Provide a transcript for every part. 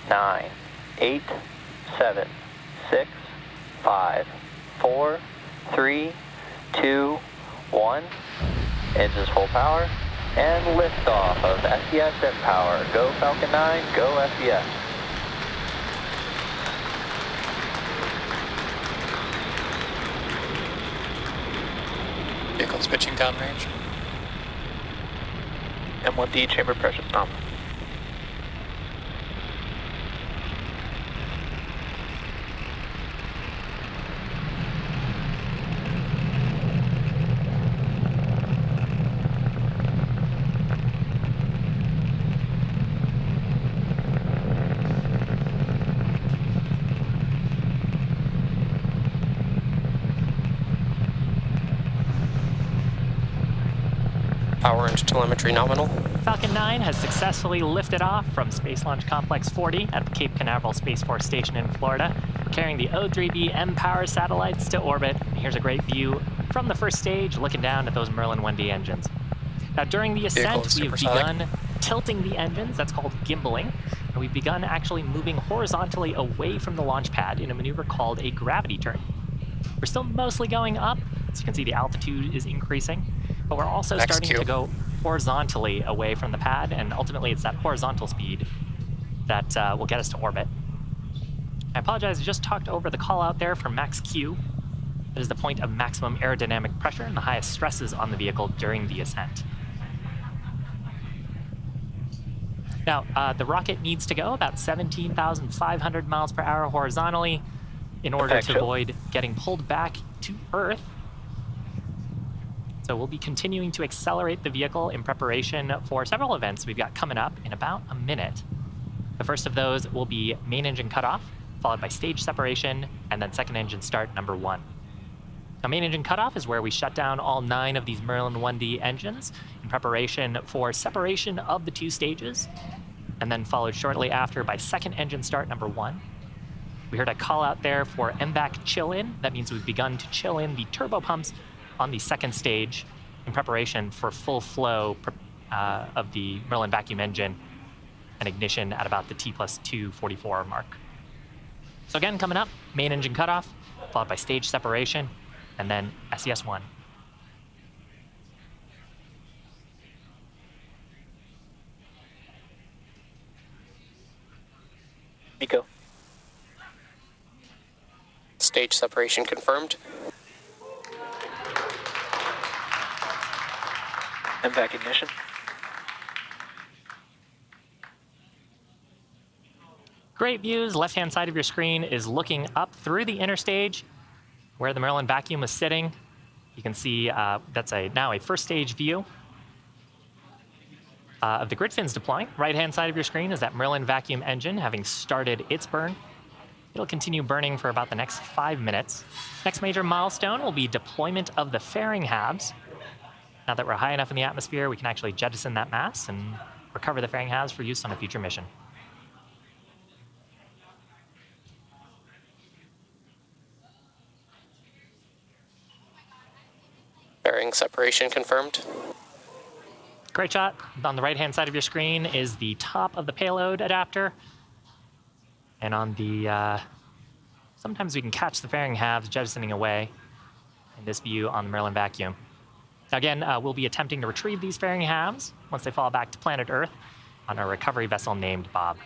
9, 8, 7, 6, 5, 4, 3, 2, 1. Engines full power. And liftoff of SES mPOWER. Go Falcon 9, go SES. Vehicle's pitching downrange. M1D chamber pressure nominal. Power and telemetry nominal. Falcon 9 has successfully lifted off from Space Launch Complex 40 at the Cape Canaveral Space Force Station in Florida, carrying the O3b mPOWER satellites to orbit. Here's a great view from the first stage, looking down at those Merlin 1D engines. Now, during the ascent, we've begun tilting the engines. That's called gimbaling. And we've begun actually moving horizontally away from the launch pad in a maneuver called a gravity turn. We're still mostly going up. As you can see, the altitude is increasing. But we're also starting to go horizontally away from the pad, and ultimately it's that horizontal speed that will get us to orbit. I apologize, I just talked over the call out there for max Q. That is the point of maximum aerodynamic pressure and the highest stresses on the vehicle during the ascent. Now, the rocket needs to go about 17,500 miles per hour horizontally in order to avoid getting pulled back to Earth. So we'll be continuing to accelerate the vehicle in preparation for several events we've got coming up in about a minute. The first of those will be main engine cutoff, followed by stage separation, and then second engine start number 1. Now, main engine cutoff is where we shut down all 9 of these Merlin 1D engines in preparation for separation of the 2 stages, and then followed shortly after by second engine start number 1. We heard a call out there for MVAC chill in. That means we've begun to chill in the turbo pumps on the second stage in preparation for full flow of the Merlin vacuum engine and ignition at about the T+244 mark. So again, coming up, main engine cutoff, followed by stage separation, and then SES-1. Nico. Stage separation confirmed. MVAC ignition. Great views. Left-hand side of your screen is looking up through the inner stage where the Merlin vacuum was sitting. You can see that's now a first stage view of the grid fins deploying. Right-hand side of your screen is that Merlin vacuum engine having started its burn. It'll continue burning for about the next 5 minutes. Next major milestone will be deployment of the fairing halves. Now that we're high enough in the atmosphere, we can actually jettison that mass and recover the fairing halves for use on a future mission. Fairing separation confirmed. Great shot. On the right-hand side of your screen is the top of the payload adapter. And on the, sometimes we can catch the fairing halves jettisoning away in this view on the Merlin vacuum. Again, we'll be attempting to retrieve these fairing halves once they fall back to planet Earth on a recovery vessel named Bob.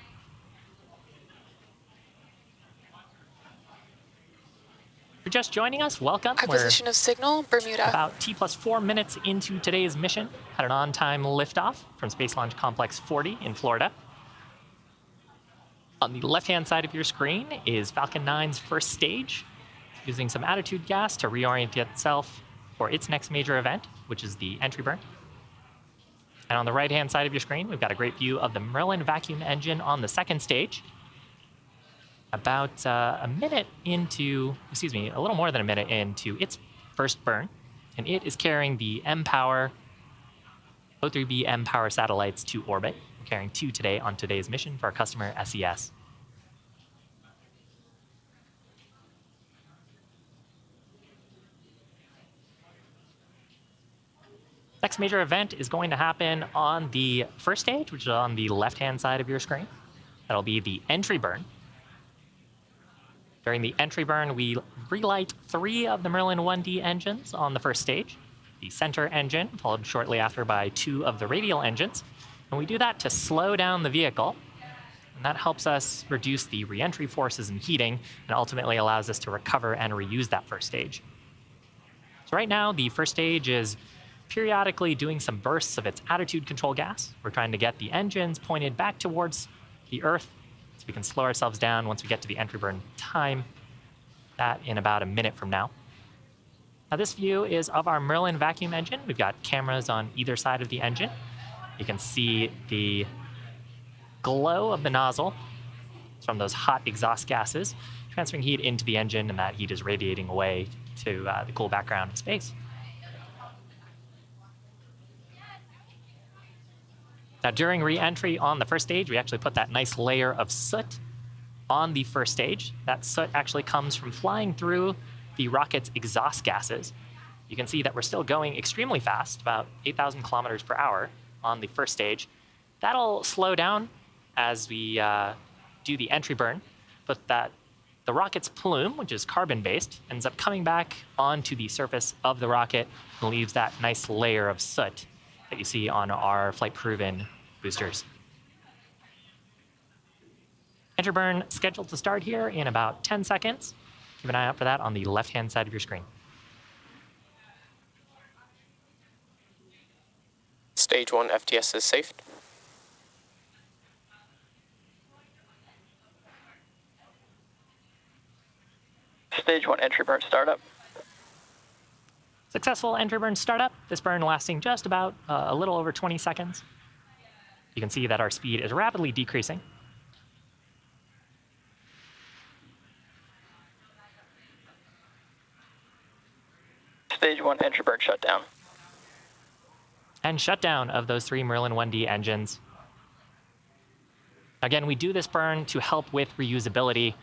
If you're just joining us, welcome. Acquisition of signal, Bermuda. About T+4 minutes into today's mission, had an on-time liftoff from Space Launch Complex 40 in Florida. On the left-hand side of your screen is Falcon 9's first stage, using some attitude gas to reorient itself for its next major event, which is the entry burn. And on the right-hand side of your screen, we've got a great view of the Merlin vacuum engine on the second stage. About a minute into, excuse me, a little more than a minute into its first burn, and it is carrying the mPOWER O3b mPOWER satellites to orbit. We're carrying 2 today on today's mission for our customer SES. Next major event is going to happen on the first stage, which is on the left-hand side of your screen. That'll be the entry burn. During the entry burn, we relight 3 of the Merlin 1D engines on the first stage. The center engine, followed shortly after by 2 of the radial engines. And we do that to slow down the vehicle. And that helps us reduce the re-entry forces and heating, and ultimately allows us to recover and reuse that first stage. So right now, the first stage is periodically doing some bursts of its attitude control gas. We're trying to get the engines pointed back towards the Earth so we can slow ourselves down once we get to the entry burn time. That in about a minute from now. Now this view is of our Merlin vacuum engine. We've got cameras on either side of the engine. You can see the glow of the nozzle from those hot exhaust gases transferring heat into the engine, and that heat is radiating away to the cool background of space. Now during re-entry on the first stage, we actually put that nice layer of soot on the first stage. That soot actually comes from flying through the rocket's exhaust gases. You can see that we're still going extremely fast, about 8,000 kilometers per hour on the first stage. That'll slow down as we do the entry burn, but the rocket's plume, which is carbon-based, ends up coming back onto the surface of the rocket and leaves that nice layer of soot that you see on our flight-proven boosters. Entry burn scheduled to start here in about 10 seconds. Keep an eye out for that on the left-hand side of your screen. Stage 1 FTS is safe. Stage 1 entry burn startup. Successful entry burn startup. This burn lasting just about a little over 20 seconds. You can see that our speed is rapidly decreasing. Stage 1 entry burn shutdown. And shutdown of those 3 Merlin 1D engines. Again, we do this burn to help with reusability.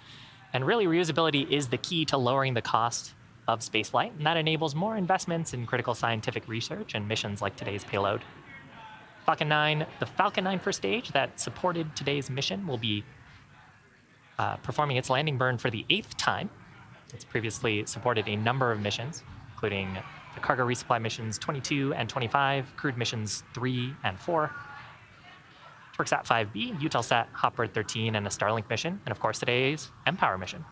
And really, reusability is the key to lowering the cost of spaceflight, and that enables more investments in critical scientific research and missions like today's payload. The Falcon 9 first stage that supported today's mission will be performing its landing burn for the 8th time. It's previously supported a number of missions, including the cargo resupply missions 22 and 25, crewed missions 3 and 4, Turksat 5b, Eutelsat HOTBIRD 13, and a Starlink mission, and of course today's mPOWER mission.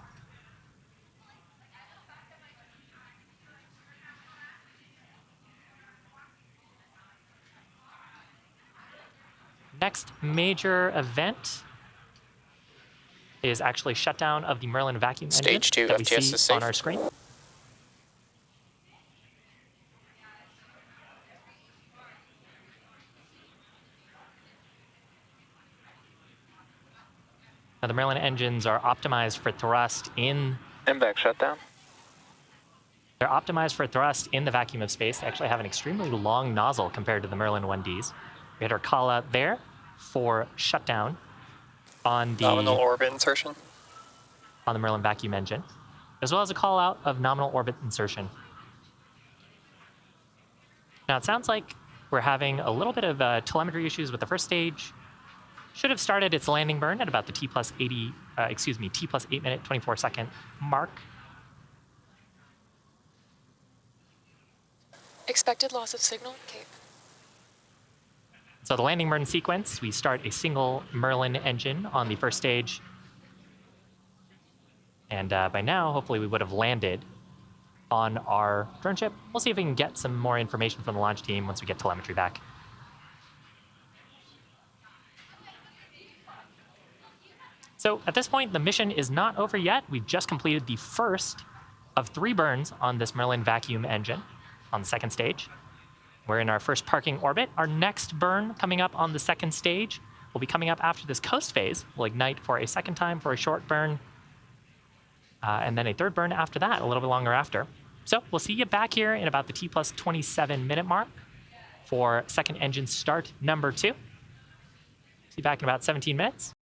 Next major event is actually shutdown of the Merlin vacuum engine Stage 2 that we FTS see is safe. on our screen. Now, the Merlin engines are optimized for thrust in... MVAC shutdown. They're optimized for thrust in the vacuum of space. They actually have an extremely long nozzle compared to the Merlin 1Ds. We had our call out there for shutdown on the nominal orbit insertion on the Merlin vacuum engine, as well as a call out of nominal orbit insertion. Now it sounds like we're having a little bit of telemetry issues with the first stage. Should have started its landing burn at about the T plus 8 minute 24 second mark. Expected loss of signal, Cape. So the landing burn sequence, we start a single Merlin engine on the first stage. And by now, hopefully we would have landed on our drone ship. We'll see if we can get some more information from the launch team once we get telemetry back. So at this point, the mission is not over yet. We've just completed the first of 3 burns on this Merlin vacuum engine on the second stage. We're in our first parking orbit. Our next burn coming up on the second stage will be coming up after this coast phase. We'll ignite for a second time for a short burn, and then a third burn after that, a little bit longer after. So we'll see you back here in about the T plus 27 minute mark for second engine start number 2. See you back in about 17 minutes.